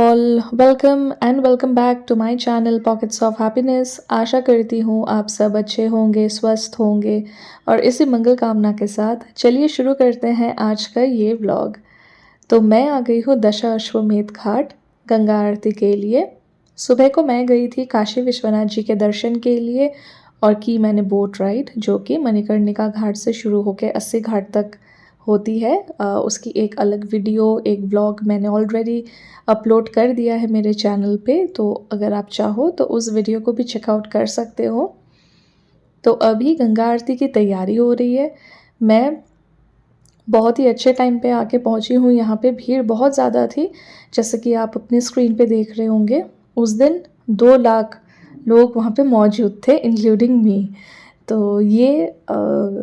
All, welcome and welcome back to my channel pockets of happiness. आशा करती हूँ आप सब अच्छे होंगे, स्वस्थ होंगे और इसी मंगल कामना के साथ चलिए शुरू करते हैं आज का ये व्लॉग। तो मैं आ गई हूँ दशाश्वमेध घाट गंगा आरती के लिए। सुबह को मैं गई थी काशी विश्वनाथ जी के दर्शन के लिए और की मैंने बोट राइड जो कि मणिकर्णिका घाट से शुरू होकर 80 घाट तक होती है। उसकी एक अलग वीडियो, एक व्लॉग मैंने ऑलरेडी अपलोड कर दिया है मेरे चैनल पे, तो अगर आप चाहो तो उस वीडियो को भी चेकआउट कर सकते हो। तो अभी गंगा आरती की तैयारी हो रही है। मैं बहुत ही अच्छे टाइम पे आके पहुंची हूँ। यहाँ पे भीड़ बहुत ज़्यादा थी, जैसे कि आप अपनी स्क्रीन पे देख रहे होंगे। उस दिन 2 लाख लोग वहाँ पे मौजूद थे, इंक्लूडिंग मी। तो ये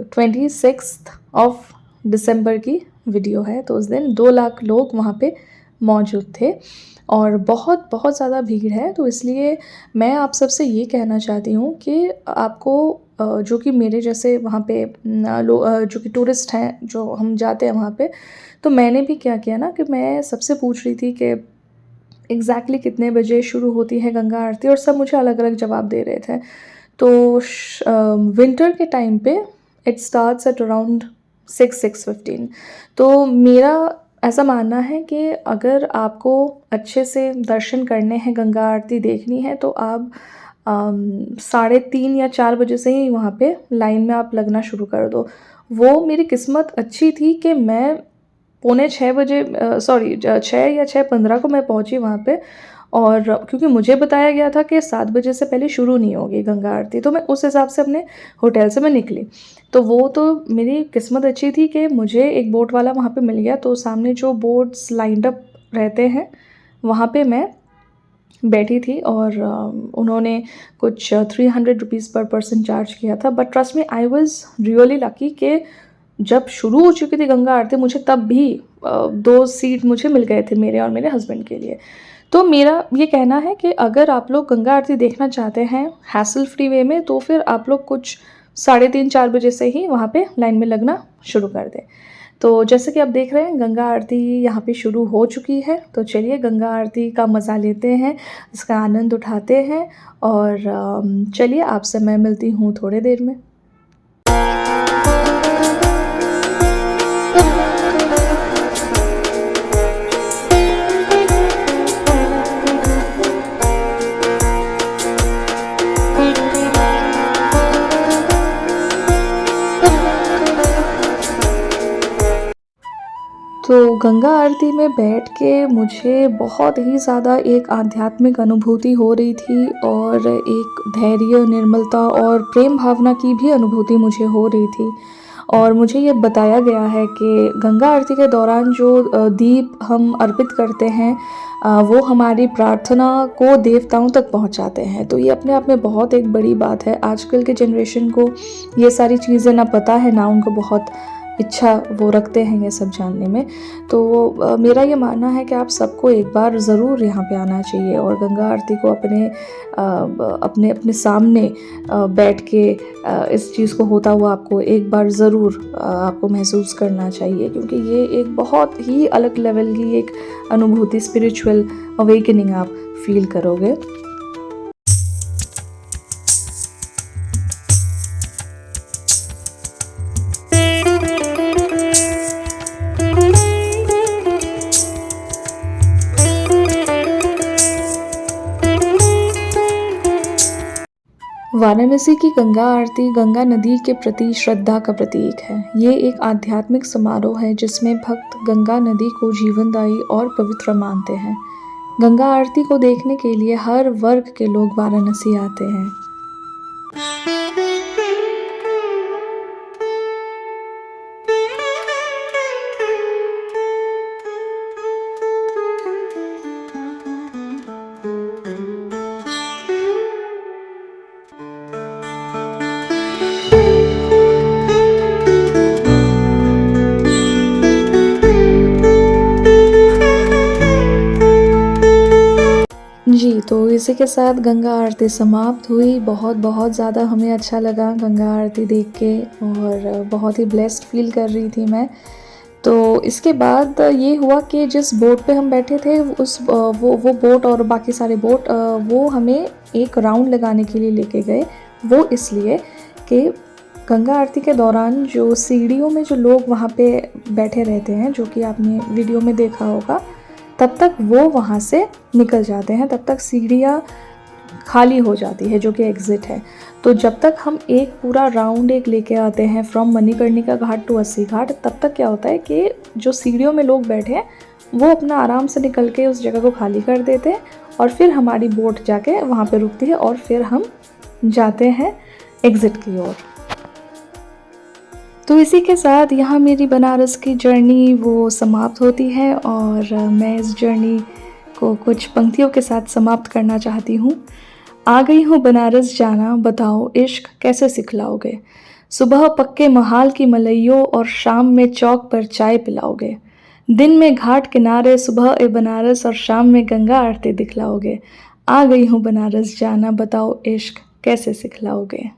26 ऑफ दिसंबर की वीडियो है। तो उस दिन 2 लाख लोग वहाँ पे मौजूद थे और बहुत बहुत ज़्यादा भीड़ है। तो इसलिए मैं आप सबसे ये कहना चाहती हूँ कि आपको जो कि मेरे जैसे वहाँ पे जो कि टूरिस्ट हैं, जो हम जाते हैं वहाँ पे, तो मैंने भी क्या किया ना कि मैं सबसे पूछ रही थी कि एग्जैक्टली कितने बजे शुरू होती है गंगा आरती, और सब मुझे अलग अलग जवाब दे रहे थे। तो विंटर के टाइम पे इट स्टार्ट्स एट अराउंड 6-6:15। तो मेरा ऐसा मानना है कि अगर आपको अच्छे से दर्शन करने हैं, गंगा आरती देखनी है, तो आप 3:30 या 4 बजे से ही वहाँ पे लाइन में आप लगना शुरू कर दो। वो मेरी किस्मत अच्छी थी कि मैं 5:45 बजे 6 या 6:15 को मैं पहुँची वहाँ पे। और क्योंकि मुझे बताया गया था कि 7 बजे से पहले शुरू नहीं होगी गंगा आरती, तो मैं उस हिसाब से अपने होटल से मैं निकली। तो वो तो मेरी किस्मत अच्छी थी कि मुझे एक बोट वाला वहाँ पे मिल गया। तो सामने जो बोट्स लाइंड अप रहते हैं वहाँ पे मैं बैठी थी और उन्होंने कुछ 300 रुपीज़ पर पर्सन चार्ज किया था। But trust me, I was really lucky कि जब शुरू हो चुकी थी गंगा आरती, मुझे तब भी 2 सीट मुझे मिल गए थे, मेरे और मेरे हस्बैंड के लिए। तो मेरा ये कहना है कि अगर आप लोग गंगा आरती देखना चाहते हैं हैसल फ्री वे में, तो फिर आप लोग कुछ 3:30-4 बजे से ही वहाँ पे लाइन में लगना शुरू कर दें। तो जैसे कि आप देख रहे हैं गंगा आरती यहाँ पे शुरू हो चुकी है। तो चलिए गंगा आरती का मज़ा लेते हैं, इसका आनंद उठाते हैं और चलिए आपसे मैं मिलती हूँ थोड़ी देर में। तो गंगा आरती में बैठ के मुझे बहुत ही ज़्यादा एक आध्यात्मिक अनुभूति हो रही थी और एक धैर्य, निर्मलता और प्रेम भावना की भी अनुभूति मुझे हो रही थी। और मुझे ये बताया गया है कि गंगा आरती के दौरान जो दीप हम अर्पित करते हैं, वो हमारी प्रार्थना को देवताओं तक पहुंचाते हैं। तो ये अपने आप में बहुत एक बड़ी बात है। आजकल के जनरेशन को ये सारी चीज़ें ना पता है, ना उनको बहुत इच्छा वो रखते हैं ये सब जानने में। तो मेरा ये मानना है कि आप सबको एक बार ज़रूर यहाँ पे आना चाहिए और गंगा आरती को अपने अपने सामने बैठ के इस चीज़ को होता हुआ आपको एक बार ज़रूर आपको महसूस करना चाहिए, क्योंकि ये एक बहुत ही अलग लेवल की एक अनुभूति, स्पिरिचुअल अवेकनिंग आप फील करोगे। वाराणसी की गंगा आरती गंगा नदी के प्रति श्रद्धा का प्रतीक है। ये एक आध्यात्मिक समारोह है जिसमें भक्त गंगा नदी को जीवनदायी और पवित्र मानते हैं। गंगा आरती को देखने के लिए हर वर्ग के लोग वाराणसी आते हैं। जी, तो इसी के साथ गंगा आरती समाप्त हुई। बहुत बहुत ज़्यादा हमें अच्छा लगा गंगा आरती देख के और बहुत ही ब्लेस्ड फील कर रही थी मैं। तो इसके बाद ये हुआ कि जिस बोट पे हम बैठे थे उस वो बोट और बाकी सारे बोट वो हमें एक राउंड लगाने के लिए लेके गए। वो इसलिए कि गंगा आरती के दौरान जो सीढ़ियों में जो लोग वहाँ पे बैठे रहते हैं, जो कि आपने वीडियो में देखा होगा, तब तक वो वहाँ से निकल जाते हैं, तब तक सीढ़ियाँ खाली हो जाती है जो कि एग्ज़िट है। तो जब तक हम एक पूरा राउंड एक लेके आते हैं फ्रॉम मणिकर्णिका घाट टू अस्सी घाट, तब तक क्या होता है कि जो सीढ़ियों में लोग बैठे हैं वो अपना आराम से निकल के उस जगह को खाली कर देते हैं और फिर हमारी बोट जाके वहाँ पे रुकती है और फिर हम जाते हैं एग्ज़िट की ओर। तो इसी के साथ यहाँ मेरी बनारस की जर्नी वो समाप्त होती है और मैं इस जर्नी को कुछ पंक्तियों के साथ समाप्त करना चाहती हूँ। आ गई हूँ बनारस जाना, बताओ इश्क कैसे सिखलाओगे। सुबह पक्के महाल की मलइयों और शाम में चौक पर चाय पिलाओगे। दिन में घाट किनारे, सुबह ए बनारस और शाम में गंगा आरती दिखलाओगे। आ गई हूँ बनारस जाना, बताओ इश्क कैसे सिखलाओगे।